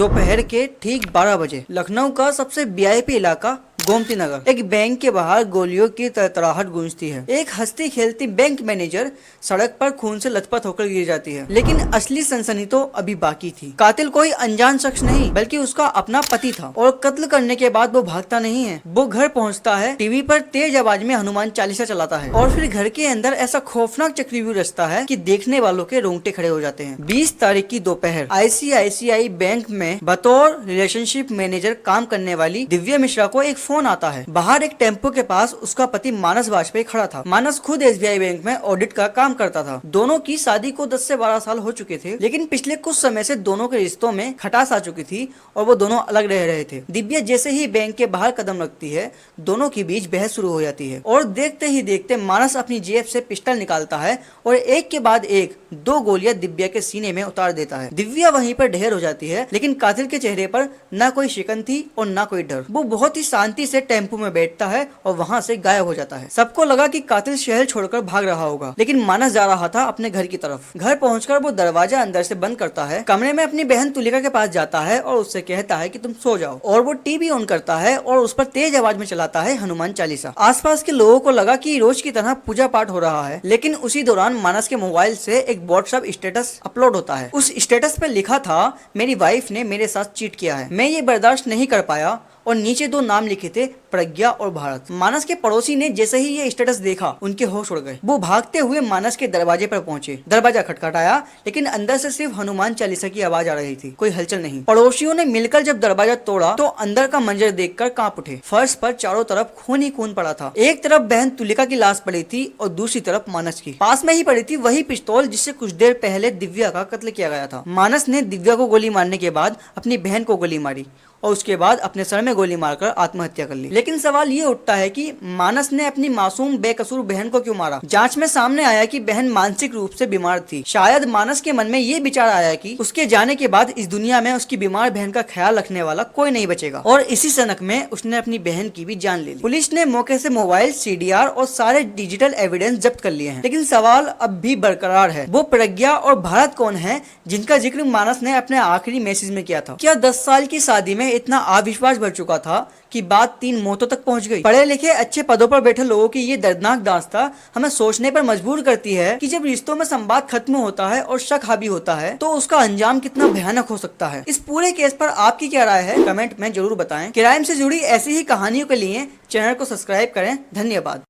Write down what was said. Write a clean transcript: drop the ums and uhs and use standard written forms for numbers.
दोपहर के ठीक 12 बजे लखनऊ का सबसे वीआईपी इलाका गोमती नगर एक बैंक के बाहर गोलियों की तरतराहट गूंजती है। एक हंसती खेलती बैंक मैनेजर सड़क पर खून से लथपथ होकर गिर जाती है। लेकिन असली सनसनी तो अभी बाकी थी। कातिल कोई अनजान शख्स नहीं बल्कि उसका अपना पति था और कत्ल करने के बाद वो भागता नहीं है। वो घर पहुंचता है, टीवी पर तेज आवाज में हनुमान चालीसा चलाता है और फिर घर के अंदर ऐसा खौफनाक चक्रव्यूह रचता है कि देखने वालों के रोंगटे खड़े हो जाते हैं। 20 तारीख की दोपहर आईसीआईसीआई बैंक में बतौर रिलेशनशिप मैनेजर काम करने वाली दिव्या मिश्रा को एक फोन आता है। बाहर एक टेम्पो के पास उसका पति मानस वाजपेयी खड़ा था। मानस खुद एसबीआई बैंक में ऑडिट का काम करता था। दोनों की शादी को 10 से 12 साल हो चुके थे, लेकिन पिछले कुछ समय से दोनों के रिश्तों में खटास आ चुकी थी और वो दोनों अलग रह रहे थे। दिव्या जैसे ही बैंक के बाहर कदम रखती है, दोनों के बीच बहस शुरू हो जाती है और देखते ही देखते मानस अपनी जेब से पिस्टल निकालता है और एक के बाद एक 2 गोलियां दिव्या के सीने में उतार देता है। दिव्या वहीं पर ढेर हो जाती है, लेकिन कातिल के चेहरे पर न कोई शिकन थी और न कोई डर। वो बहुत ही शांति से टेम्पो में बैठता है और वहाँ से गायब हो जाता है। सबको लगा कि कातिल शहर छोड़कर भाग रहा होगा, लेकिन मानस जा रहा था अपने घर की तरफ। घर पहुंचकर वो दरवाजा अंदर से बंद करता है, कमरे में अपनी बहन तुलिका के पास जाता है और उससे कहता है कि तुम सो जाओ, और वो टीवी ऑन करता है और उस पर तेज आवाज में चलाता है हनुमान चालीसा। आसपास के लोगों को लगा कि रोज की तरह पूजा पाठ हो रहा है, लेकिन उसी दौरान मानस के मोबाइल से एक व्हाट्सएप स्टेटस अपलोड होता है। उस स्टेटस पे लिखा था, मेरी वाइफ ने मेरे साथ चीट किया है, मैं ये बर्दाश्त नहीं कर पाया, और नीचे 2 नाम लिखे थे, प्रज्ञा और भारत। मानस के पड़ोसी ने जैसे ही ये स्टेटस देखा, उनके होश उड़ गए। वो भागते हुए मानस के दरवाजे पर पहुंचे। दरवाजा खटखटाया, लेकिन अंदर से सिर्फ हनुमान चालीसा की आवाज आ रही थी, कोई हलचल नहीं। पड़ोसियों ने मिलकर जब दरवाजा तोड़ा तो अंदर का मंजर देखकर कांप उठे। फर्श पर चारों तरफ खून ही खून पड़ा था। एक तरफ बहन तुलिका की लाश पड़ी थी और दूसरी तरफ मानस की। पास में ही पड़ी थी वही पिस्तौल जिससे कुछ देर पहले दिव्या का कत्ल किया गया था। मानस ने दिव्या को गोली मारने के बाद अपनी बहन को गोली मारी और उसके बाद अपने सर में गोली मारकर आत्महत्या कर ली। लेकिन सवाल ये उठता है कि मानस ने अपनी मासूम बेकसूर बहन को क्यों मारा? जांच में सामने आया कि बहन मानसिक रूप से बीमार थी। शायद मानस के मन में ये विचार आया कि उसके जाने के बाद इस दुनिया में उसकी बीमार बहन का ख्याल रखने वाला कोई नहीं बचेगा, और इसी सनक में उसने अपनी बहन की भी जान ले ली। पुलिस ने मौके से मोबाइल, सीडीआर और सारे डिजिटल एविडेंस जब्त कर लिए हैं, लेकिन सवाल अब भी बरकरार है, वो प्रज्ञा और भारत कौन है जिनका जिक्र मानस ने अपने आखिरी मैसेज में किया था? क्या 10 साल की शादी में इतना अविश्वास बढ़ चुका था कि बात 3 मौतों तक पहुंच गई? पढ़े लिखे अच्छे पदों पर बैठे लोगों की ये दर्दनाक दास्तां हमें सोचने पर मजबूर करती है कि जब रिश्तों में संवाद खत्म होता है और शक हावी होता है तो उसका अंजाम कितना भयानक हो सकता है। इस पूरे केस पर आपकी क्या राय है, कमेंट में जरूर बताएं। क्राइम से जुड़ी ऐसी ही कहानियों के लिए चैनल को सब्सक्राइब करें। धन्यवाद।